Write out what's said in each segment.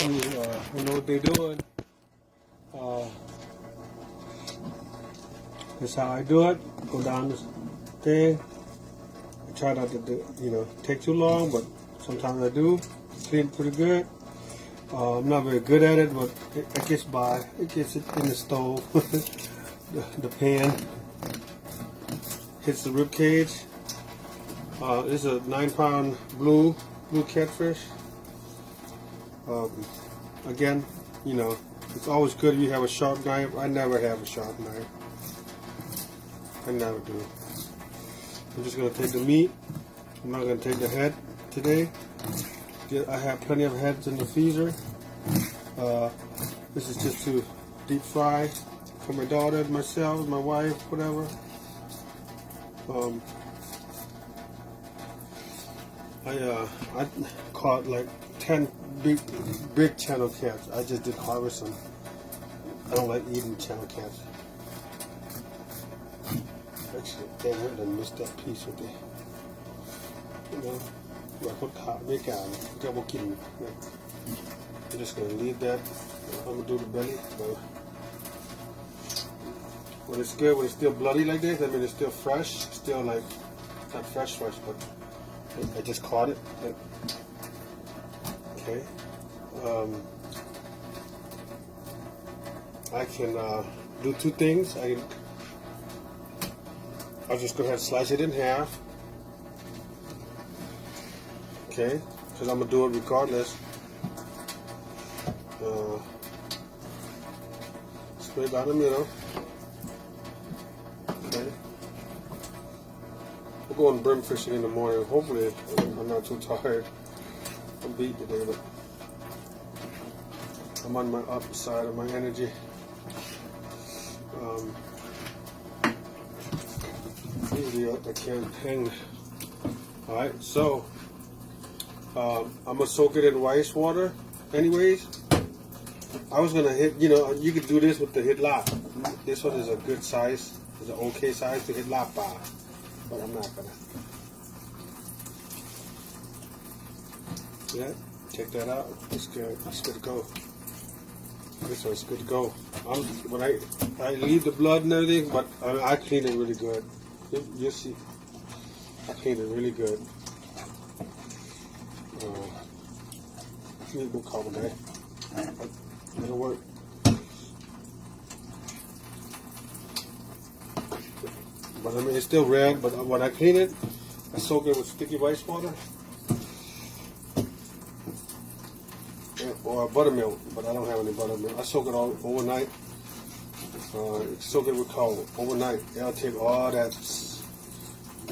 who know what they're doing. That's how I do it. Go down this thing. I try not to do, take too long, but sometimes I do. Clean pretty good. I'm not very good at it, but it gets by. It gets it in the stove. the pan hits the rib cage. This is a 9-pound blue catfish. Again, it's always good if you have a sharp knife. I never have a sharp knife. I never do. I'm just going to take the meat. I'm not going to take the head today. I have plenty of heads in the freezer. This is just to deep fry for my daughter, myself, my wife, whatever. I caught like 10 big channel cats. I just did harvest them. I don't like eating channel cats. Actually, damn, I done missed that piece with the, like what caught me down. I'm just gonna leave that. I'm gonna do the belly. When it's good, when it's still bloody like this, I mean it's still fresh, still like not fresh, but I just caught it. Okay. I can do two things. I'll just go ahead and slice it in half. Okay, because I'm gonna do it regardless. Split down the middle. Okay. We're going brim fishing in the morning. Hopefully, I'm not too tired. I'm beat today, but I'm on my upside of my energy. Usually I can't hang. Alright, so I'm gonna soak it in rice water anyways. I was gonna hit, you could do this with the hit lap. This one is a good size, it's an okay size to hit lap bar, but I'm not gonna. Yeah, check that out. It's good. It's good to go. This one's good to go. When I leave the blood and everything, but I clean it really good. You see, I clean it really good. Need more carbonate. It'll work. But I mean, it's still red. But when I clean it, I soak it with sticky rice water. Or buttermilk, but I don't have any buttermilk. I soak it all overnight. Soak it with cold overnight. I'll take all that.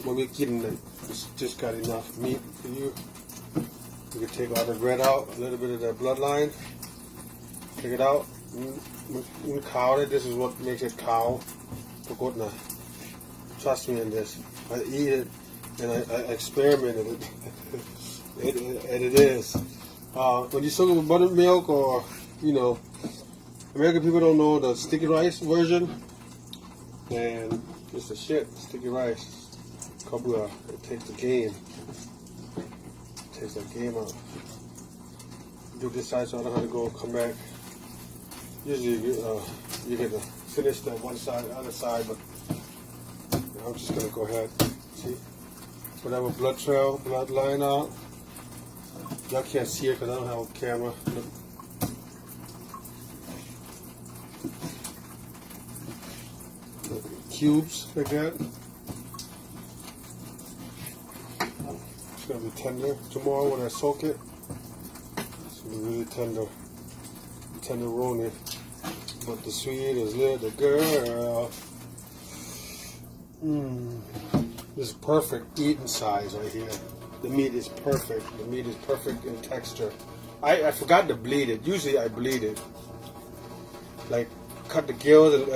When we're getting it, it's just got enough meat for you. You can take all the red out, a little bit of that bloodline. Take it out. Cow it. This is what makes it cow. Trust me in this. I eat it and I experimented it. And it is. When you soak it with buttermilk or, American people don't know the sticky rice version. And it's the shit, sticky rice. Kabua, it takes the game. It takes that game out. Do this side so I don't have to go come back. Usually you get to finish that one side, the other side, but I'm just going to go ahead. See? Whatever blood line out. Y'all can't see it because I don't have a camera. Cubes like that. It's going to be tender tomorrow when I soak it. It's going to be really tender. Tenderoni. But the sweet is little girl. This is perfect eating size right here. The meat is perfect. The meat is perfect in texture. I forgot to bleed it. Usually I bleed it. Like cut the gills and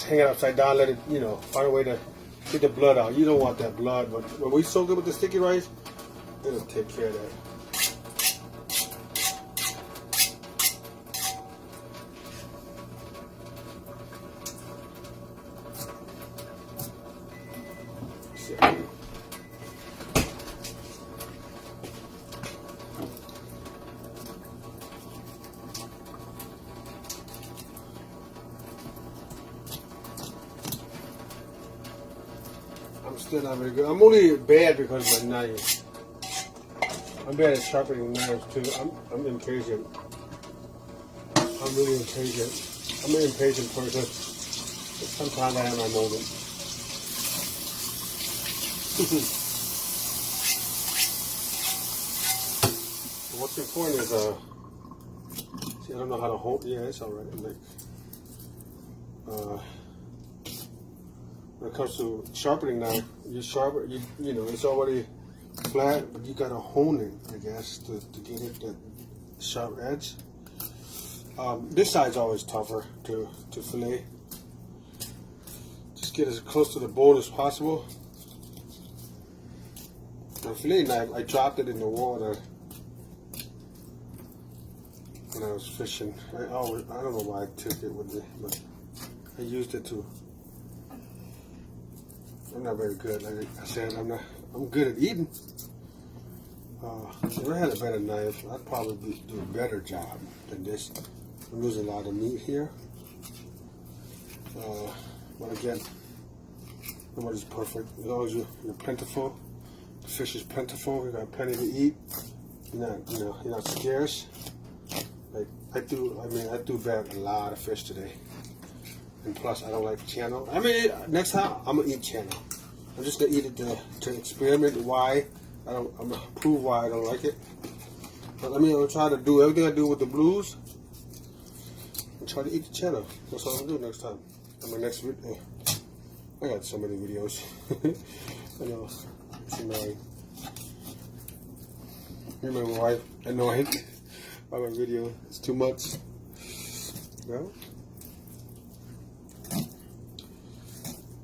hang it upside down. Let it, find a way to get the blood out. You don't want that blood. But when we soak it with the sticky rice, it'll take care of that. still not very good. I'm only bad because of my knife. I'm bad at sharpening knives too. I'm impatient. I'm really impatient. I'm an impatient person. Sometimes I have my moments. What's important is see, I don't know how to hold. Yeah, it's all right. Like, when it comes to sharpening knife, you sharpen. You know it's already flat, but you gotta hone it, I guess, to get it that sharp edge. This side's always tougher to fillet. Just get as close to the bone as possible. The fillet knife, I dropped it in the water when I was fishing. I don't know why I took it with me, but I used it to. I'm not very good. Like I said, I'm good at eating. If I had a better knife, I'd probably do a better job than this. I'm losing a lot of meat here. But again, nobody's perfect. As long as you're plentiful, the fish is plentiful. You got plenty to eat. You're not scarce. Like I do bag a lot of fish today. And plus, I don't like channel. I mean, next time I'm gonna eat channel. I'm just gonna eat it to experiment why. I'm gonna prove why I don't like it. But I'm gonna try to do everything I do with the blues and try to eat the channel. That's what I'm gonna do next time. On my next video. I got so many videos. I know. It's annoying. You remember my wife annoyed by my video. It's too much. Well,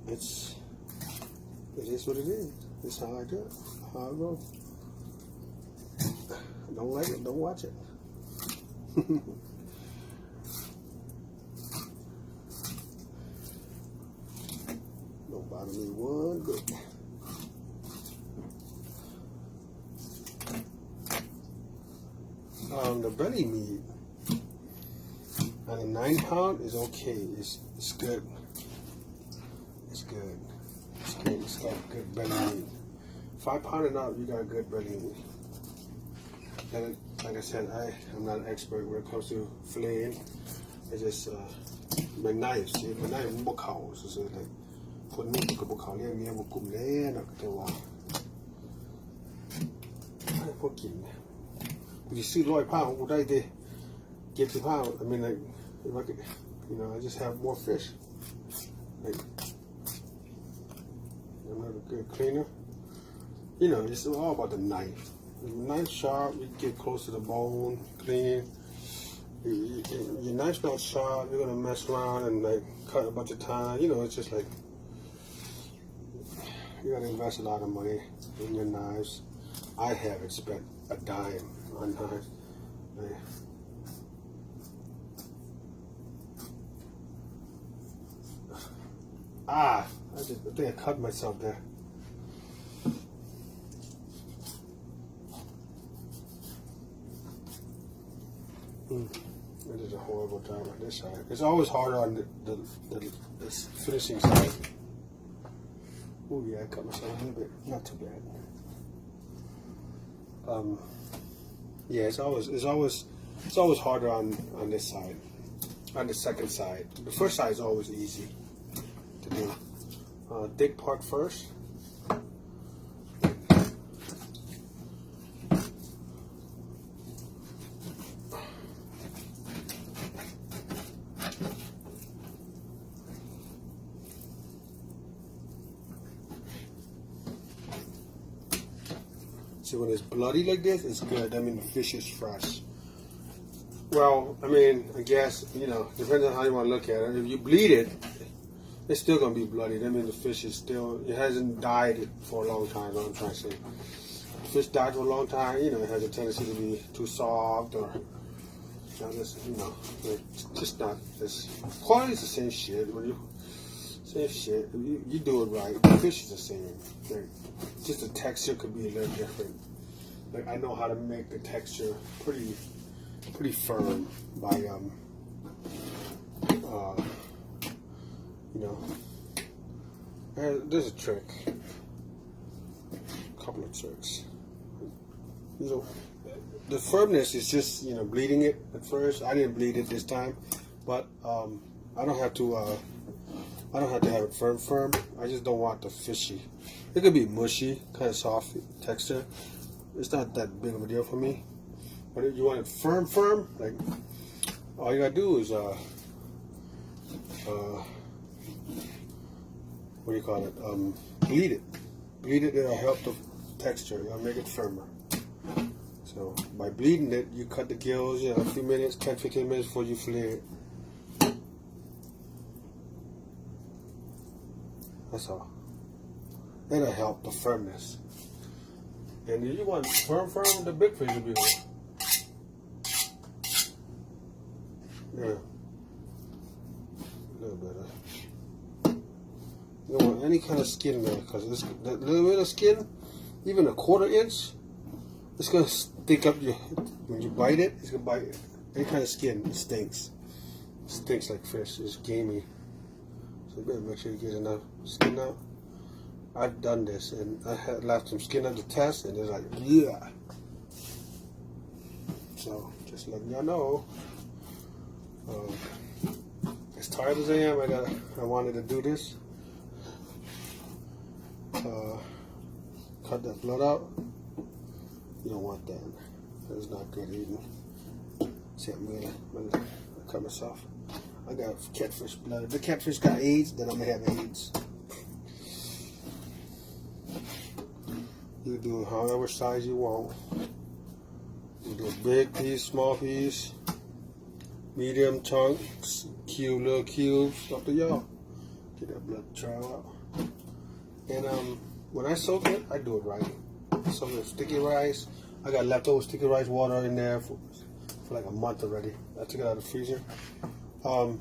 it is what it is. It's how I do it. How I go. Don't like it, don't watch it. Don't bother me one bit. The belly meat on a 9-pound is okay. It's good. It's good. It's good. It's got good belly meat. 5-pound and up, you got good belly meat. And like I said, I'm not an expert when it comes to filleting. I just my knife. See, my knife is more cows. So like, put me to go cow. Let me have a good man. I can walk. I put in. You see, 100 pounds. What I did, get the pound. I mean, like, if I could, I just have more fish. Like, I'm not a good cleaner. It's all about the knife. The knife sharp, you get close to the bone, clean. Your knife's not sharp, you're gonna mess around and like cut a bunch of time. It's just like you gotta invest a lot of money in your knives. I haven't spent a dime on knives. I think I cut myself there. It is a horrible time on this side. It's always harder on the finishing side. Oh yeah, I cut myself a little bit. Not too bad. Yeah, it's always harder on this side, on the second side. The first side is always easy to do. Thick part first. See, when it's bloody like this, it's good. That means the fish is fresh. Well, I mean, I guess, depends on how you want to look at it. If you bleed it, it's still going to be bloody. That means the fish is still, it hasn't died for a long time, is what I'm trying to say. If the fish died for a long time, it has a tendency to be too soft or, it's just not, quality is the same shit. Same shit. You do it right. The fish is the same. Just the texture could be a little different. Like I know how to make the texture pretty firm by there's a trick. couple of tricks. You know, the firmness is just, you know, bleeding it at first. I didn't bleed it this time, but I don't have to. I don't have to have it firm. I just don't want the fishy. It could be mushy, kind of soft texture. It's not that big of a deal for me. But if you want it firm, like all you gotta do is what do you call it? Bleed it. Bleed it. It'll help the texture. It'll make it firmer. So by bleeding it, you cut the gills, you know, a few minutes, 10-15 minutes before you fillet it. That's all. It'll help the firmness. And if you want firm, the big fish will be good. Yeah. A little better. You don't want any kind of skin there, because that little bit of skin, even a 1/4 inch, it's gonna stick up your. When you bite it, it's gonna bite any kind of skin. It stinks. It stinks like fish. It's gamey. So you better make sure you get enough skin out. I've done this, and I had left some skin on the test, and it's like, yeah. So just letting y'all know. As tired as I am, I wanted to do this. Cut that blood out. You don't want that. That's not good eating. See, I'm gonna cut myself. I got catfish blood. If the catfish got AIDS, then I'm gonna have AIDS. You do it however size you want. You do a big piece, small piece, medium chunks, little cubes, up to y'all. Get that blood trial out. And when I soak it, I do it right. Soak it with sticky rice. I got leftover sticky rice water in there for like a month already. I took it out of the freezer. I'm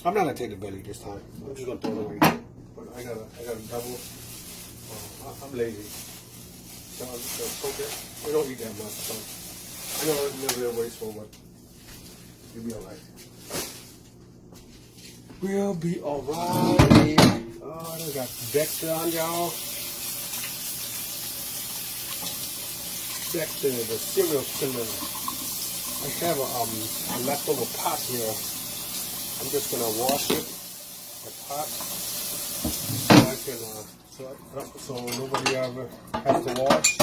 not gonna take the belly this time. I'm just gonna throw it away. But I got a double. I'm lazy, so I'm just gonna soak it. We don't eat that much, so I know it's a little bit wasteful, but you'll be alright. We'll be alright. Oh, I got Dexter on, y'all. Dexter, the serial killer. I have a leftover pot here. I'm just gonna wash it, the pot, so I can so nobody ever has to wash.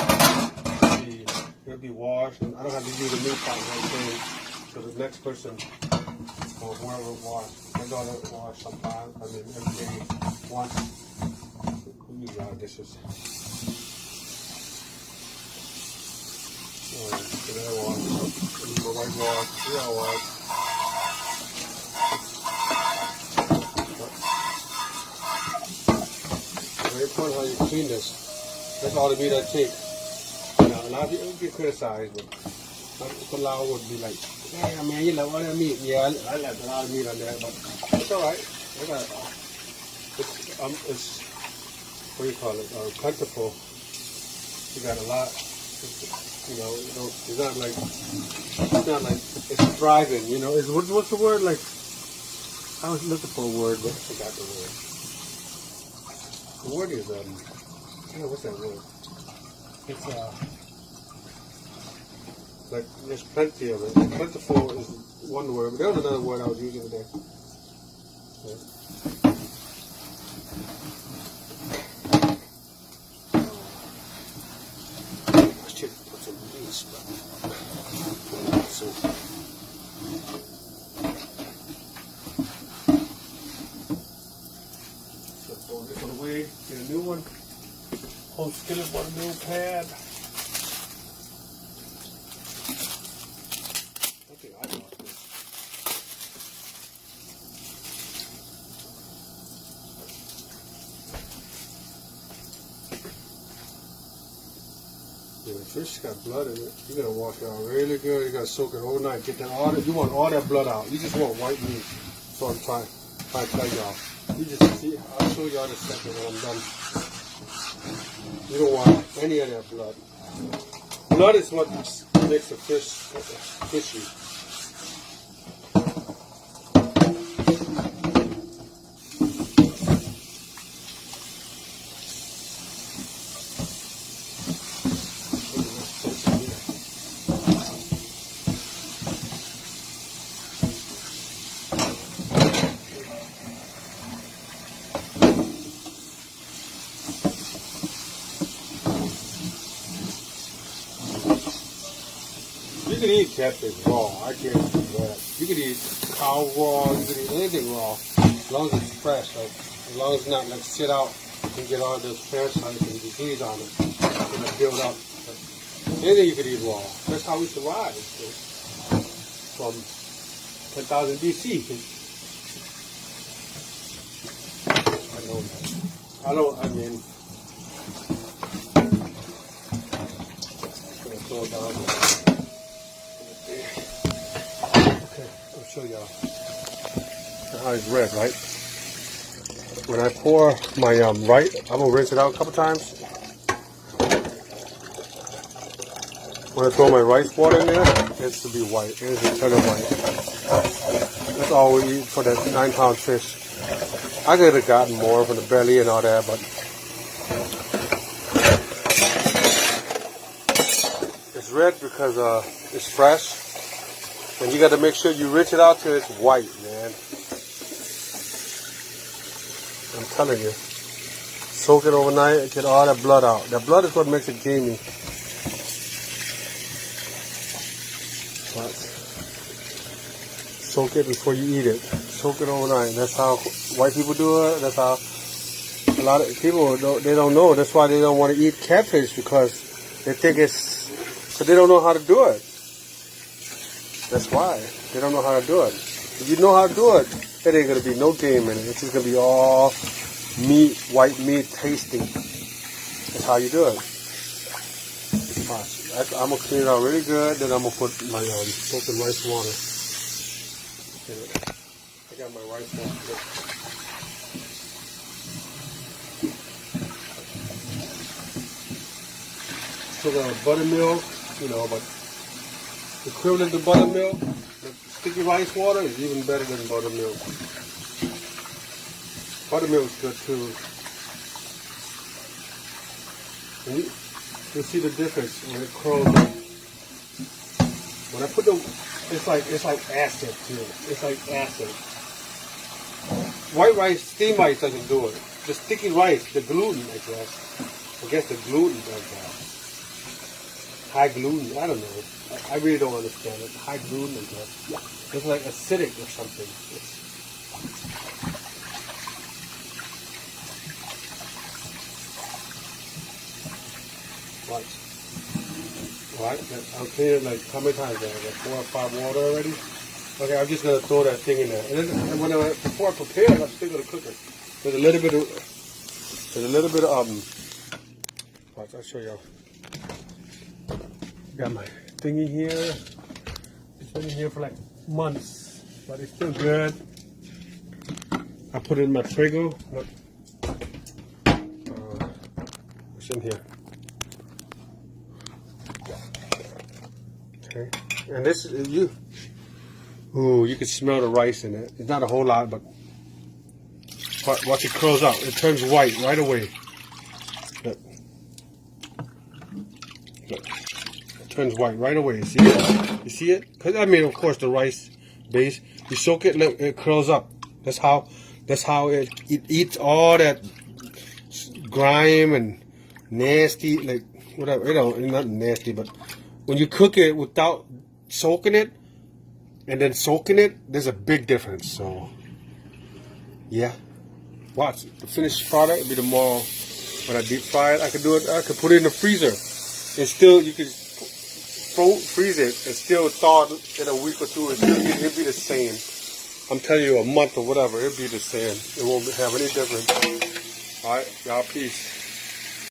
It'll be washed, and I don't have to use a new pot right there. So the next person or whoever wash, they're gonna wash sometimes. I mean, every day once. We use a lot of dishes. So they wash. The white wash. We all wash. Very important how you clean this. That's all the meat I take. Now, a lot of people get criticized, but some Lao would be like, "Yeah, man, you love all that meat." Yeah, I left a lot of meat on there, but it's all right. It's what do you call it? Plentiful. You got a lot. It's not like it's thriving. You know, what's the word? Like, I was looking for a word, but I forgot the word. The word is what's that word? It's like there's plenty of it. Plentiful is one word, but there was another word I was using today. Yeah. I should put some yeast, but so. Throw this one away. Get a new one. Whole skillet, one new pad. Okay, I lost this. Yeah, the fish got blood in it. You gotta wash it out really good. You gotta soak it overnight. Get that all. You want all that blood out. You just want white meat. So I'm trying to tell y'all. You just see. I'll show y'all in a second when I'm done. You don't want any of that blood. Blood is what makes the fish fishy. can eat catfish raw. I can't do that. You can eat cow raw. You can eat anything raw, as long as it's fresh. Like, as long as it's not like sit out and get all those parasites and disease on it and it build up. But anything you can eat raw. That's how we survive. From 10,000 BC. I mean, I'm gonna throw it down. Okay, I'll show y'all how it's red, right? When I pour my rice, I'm gonna rinse it out a couple times. When I throw my rice water in there, it's to be white. It's a ton of white. That's all we eat for that 9-pound fish. I could have gotten more for the belly and all that, but it's red because it's fresh, and you got to make sure you rinse it out till it's white, man. I'm telling you, soak it overnight and get all that blood out. That blood is what makes it gamey. But soak it before you eat it. Soak it overnight. That's how white people do it. That's how a lot of people they don't know. That's why they don't want to eat catfish, because they think it's because they don't know how to do it. That's why they don't know how to do it. If you know how to do it, it ain't gonna be no game in it. It's just gonna be all meat, white meat tasting. That's how you do it. I'm gonna clean it out really good. Then I'm gonna put my soaking rice water. I got my rice water. Still got buttermilk, but the equivalent to buttermilk, the sticky rice water is even better than buttermilk. Buttermilk is good too. And you see the difference when it curls up. When I put it's like acid too. It's like acid. White rice, steamed rice doesn't do it. The sticky rice, the gluten, I guess the gluten does that. High gluten, I don't know. I really don't understand it. High gluten, I guess. It's like acidic or something. Watch. Right? I'll clean it like how many times? Like 4 or 5 water already? Okay, I'm just gonna throw that thing in there. And then before I prepare it, I'm still gonna cook it. There's a little bit of watch, I'll show y'all. Got my thingy here. It's been in here for like months, but it's still good. I put it in my Prego. What's in here? Okay, and this is you. Ooh, you can smell the rice in it. It's not a whole lot, but watch it curls out. It turns white right away. Look. Look. It turns white right away. You see it? You see it? Because I mean, of course, the rice base. You soak it, it curls up. That's how it eats all that grime and nasty, like whatever. It's not nasty, but when you cook it without soaking it and then soaking it, there's a big difference. So, yeah. Watch. The finished product will be tomorrow when I deep fry it. I could do it. I could put it in the freezer, and still you could freeze it and still thaw it in a week or two. It'll be the same. I'm telling you, a month or whatever, it'll be the same. It won't have any difference. All right, y'all, peace.